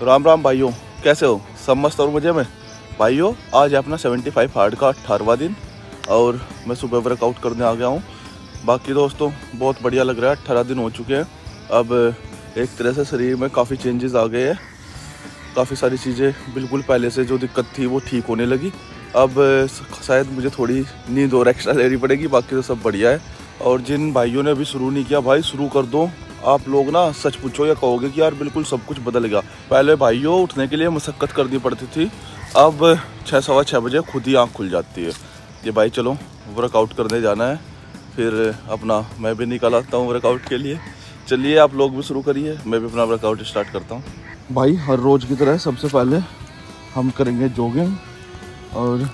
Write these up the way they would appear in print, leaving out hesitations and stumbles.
राम राम भाइयों, कैसे हो? सब मस्त और मज़े में। भाइयों, आज है अपना 75 हार्ड का 18वां दिन और मैं सुबह वर्कआउट करने आ गया हूँ। बाकी दोस्तों बहुत बढ़िया लग रहा है। 18 दिन हो चुके हैं। अब एक तरह से शरीर में काफ़ी चेंजेस आ गए हैं। काफ़ी सारी चीज़ें बिल्कुल पहले से जो दिक्कत थी वो ठीक होने लगी। अब शायद मुझे थोड़ी नींद और एक्स्ट्रा लेनी पड़ेगी, बाकी तो सब बढ़िया है। और जिन भाइयों ने अभी शुरू नहीं किया, भाई शुरू कर दो। आप लोग ना सच पूछो या कहोगे कि यार बिल्कुल सब कुछ बदल गया। पहले भाइयों उठने के लिए मशक्क़त करनी पड़ती थी, अब 6 सवा 6 बजे खुद ही आँख खुल जाती है। ये भाई चलो वर्कआउट करने जाना है, फिर अपना मैं भी निकल आता हूँ वर्कआउट के लिए। चलिए आप लोग भी शुरू करिए, मैं भी अपना वर्कआउट स्टार्ट करता हूँ। भाई हर रोज़ की तरह सबसे पहले हम करेंगे जॉगिंग, और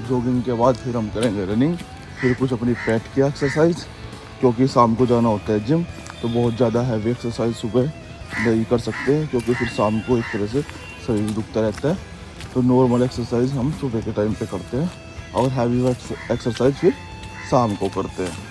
जॉगिंग के बाद फिर हम करेंगे रनिंग, फिर कुछ अपनी पेट की एक्सरसाइज, क्योंकि शाम को जाना होता है जिम। तो बहुत ज़्यादा हैवी एक्सरसाइज सुबह नहीं कर सकते हैं, क्योंकि फिर शाम को एक तरह से शरीर दुखता रहता है। तो नॉर्मल एक्सरसाइज हम सुबह के टाइम पे करते हैं और हैवी एक्सरसाइज फिर शाम को करते हैं।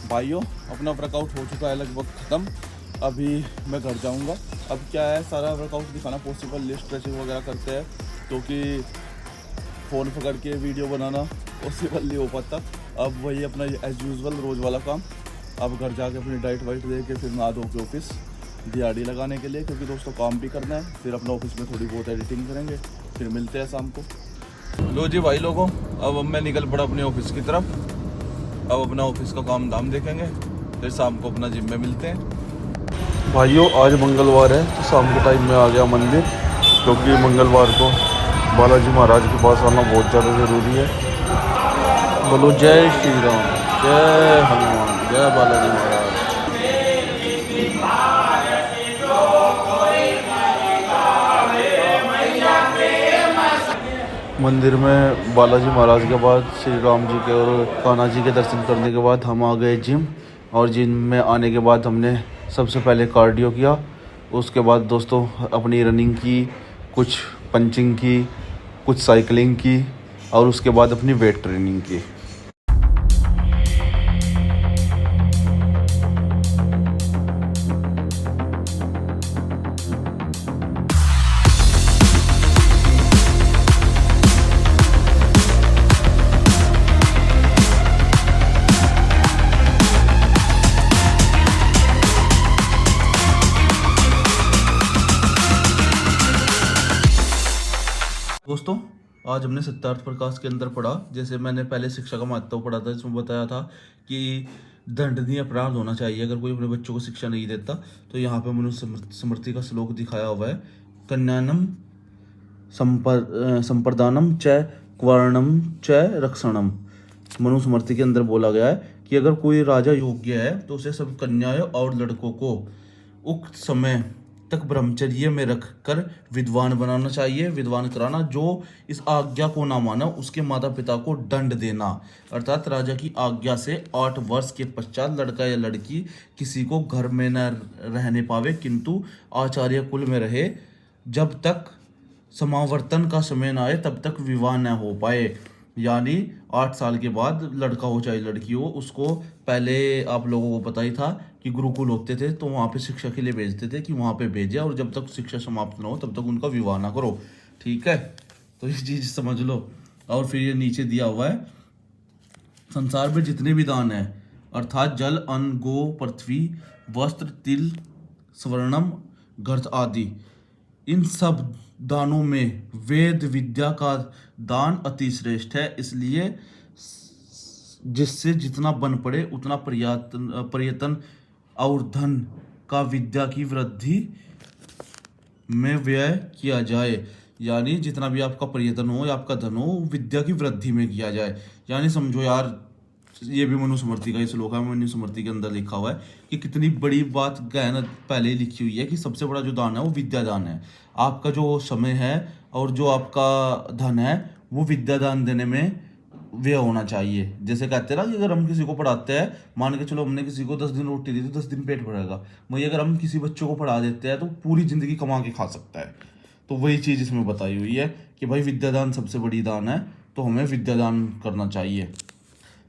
भाइयों अपना वर्कआउट हो चुका है लगभग ख़त्म। अभी मैं घर जाऊंगा। अब क्या है, सारा वर्कआउट दिखाना पॉसिबल नहीं, स्ट्रेचिंग वगैरह करते हैं क्योंकि फ़ोन पकड़ के वीडियो बनाना पॉसिबल नहीं हो पाता। अब वही अपना एज़ यूजुअल रोज़ वाला काम। अब घर जाके अपनी डाइट वाइट दे के फिर नहा धो के ऑफिस दिहाड़ी लगाने के लिए, क्योंकि दोस्तों काम भी करना है। फिर अपना ऑफिस में थोड़ी बहुत एडिटिंग करेंगे, फिर मिलते हैं शाम को। लो जी भाई लोगों, अब मैं निकल पड़ा अपने ऑफिस की तरफ। अब अपना ऑफिस का काम धाम देखेंगे, फिर शाम को अपना जिम में मिलते हैं। भाइयों आज मंगलवार है, तो शाम के टाइम में आ गया मंदिर, क्योंकि मंगलवार को बालाजी महाराज के पास आना बहुत ज़्यादा ज़रूरी है। बोलो जय श्री राम, जय हनुमान, जय बालाजी महाराज। मंदिर में बालाजी महाराज के बाद श्री राम जी के और कान्हा जी के दर्शन करने के बाद हम आ गए जिम। और जिम में आने के बाद हमने सबसे पहले कार्डियो किया, उसके बाद दोस्तों अपनी रनिंग की, कुछ पंचिंग की, कुछ साइकिलिंग की, और उसके बाद अपनी वेट ट्रेनिंग की। दोस्तों आज हमने सिद्धार्थ प्रकाश के अंदर पढ़ा, जैसे मैंने पहले शिक्षा का महत्व पढ़ा था, जिसमें बताया था कि दंडनीय अपराध होना चाहिए अगर कोई अपने बच्चों को शिक्षा नहीं देता। तो यहाँ पे मनुष्य स्मृति का श्लोक दिखाया हुआ है, कन्यानम संप्रदानम च क्वारणम च रक्षणम। मनुस्मृति के अंदर बोला गया है कि अगर कोई राजा योग्य है तो उसे सब कन्याएं और लड़कों को उक्त समय तक ब्रह्मचर्य में रख कर विद्वान बनाना चाहिए, विद्वान कराना। जो इस आज्ञा को ना माना उसके माता पिता को दंड देना। अर्थात राजा की आज्ञा से 8 वर्ष के पश्चात लड़का या लड़की किसी को घर में न रहने पावे, किंतु आचार्य कुल में रहे। जब तक समावर्तन का समय न आए तब तक विवाह न हो पाए। यानी 8 साल के बाद लड़का हो चाहे लड़की हो, उसको पहले आप लोगों को पता ही था कि गुरुकुल होते थे तो वहाँ पे शिक्षा के लिए भेजते थे कि वहाँ पे भेजे, और जब तक शिक्षा समाप्त ना हो तब तक उनका विवाह ना करो। ठीक है, तो ये चीज़ समझ लो। और फिर ये नीचे दिया हुआ है, संसार में जितने भी दान हैं अर्थात जल, अन्न, गो, पृथ्वी, वस्त्र, तिल, स्वर्णम, घृत आदि, इन सब दानों में वेद विद्या का दान अति श्रेष्ठ है। इसलिए जिससे जितना बन पड़े उतना प्रयत्न और धन का विद्या की वृद्धि में व्यय किया जाए। यानी जितना भी आपका प्रयत्न हो या आपका धन हो विद्या की वृद्धि में किया जाए। यानी समझो यार, ये भी मनुस्मृति का ही श्लोक है, मनुस्मृति के अंदर लिखा हुआ है कि कितनी बड़ी बात गहन पहले ही लिखी हुई है कि सबसे बड़ा जो दान है वो विद्या दान है। आपका जो समय है और जो आपका धन है वो विद्या दान देने में व्यय होना चाहिए। जैसे कहते हैं ना कि अगर हम किसी को पढ़ाते हैं, मान के चलो हमने किसी को 10 दिन रोटी दी तो 10 दिन पेट भरेगा, वही अगर हम किसी बच्चों को पढ़ा देते हैं तो पूरी जिंदगी कमा के खा सकता है। तो वही चीज़ इसमें बताई हुई है कि भाई विद्यादान सबसे बड़ी दान है, तो हमें विद्यादान करना चाहिए।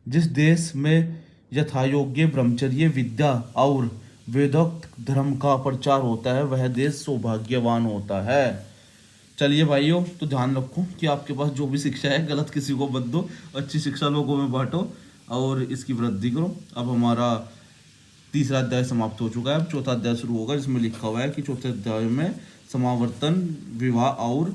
जिस देश में यथायोग्य ब्रह्मचर्य, विद्या और वेदोक्त धर्म का प्रचार होता है वह देश सौभाग्यवान होता है। चलिए भाइयों, तो ध्यान रखो कि आपके पास जो भी शिक्षा है गलत किसी को मत दो, अच्छी शिक्षा लोगों में बांटो और इसकी वृद्धि करो। अब हमारा तीसरा अध्याय समाप्त हो चुका है, अब चौथा अध्याय शुरू होगा जिसमें लिखा हुआ है कि चौथे अध्याय में समावर्तन, विवाह और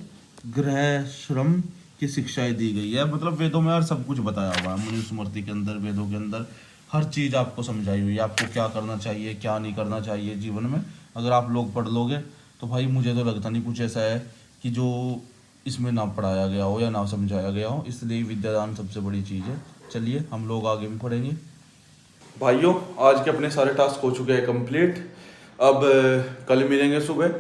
गृह श्रम की शिक्षाएं दी गई है। मतलब वेदों में यार सब कुछ बताया हुआ है, मनुस्मृति के अंदर, वेदों के अंदर हर चीज़ आपको समझाई हुई है, आपको क्या करना चाहिए क्या नहीं करना चाहिए जीवन में। अगर आप लोग पढ़ लोगे तो भाई मुझे तो लगता नहीं कुछ ऐसा है कि जो इसमें ना पढ़ाया गया हो या ना समझाया गया हो। इसलिए विद्यादान सबसे बड़ी चीज़ है। चलिए हम लोग आगे भी पढ़ेंगे। भाइयों, आज के अपने सारे टास्क हो चुके हैं कंप्लीट। अब कल मिलेंगे सुबह।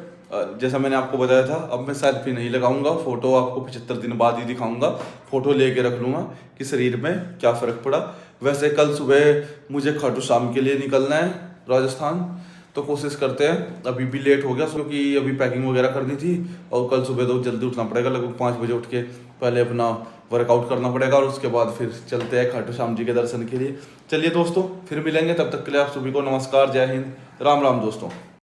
जैसा मैंने आपको बताया था, अब मैं सेल्फी नहीं लगाऊंगा, फोटो आपको 75 दिन बाद ही दिखाऊंगा। फोटो लेके रख लूँगा कि शरीर में क्या फ़र्क पड़ा। वैसे कल सुबह मुझे खाटू श्याम के लिए निकलना है राजस्थान, तो कोशिश करते हैं। अभी भी लेट हो गया क्योंकि अभी पैकिंग वगैरह करनी थी, और कल सुबह तो जल्दी उठना पड़ेगा, लगभग 5 बजे उठ के पहले अपना वर्कआउट करना पड़ेगा और उसके बाद फिर चलते हैं खाटू श्याम जी के दर्शन के लिए। चलिए दोस्तों, फिर मिलेंगे, तब तक के लिए आप सभी को नमस्कार, जय हिंद, राम राम दोस्तों।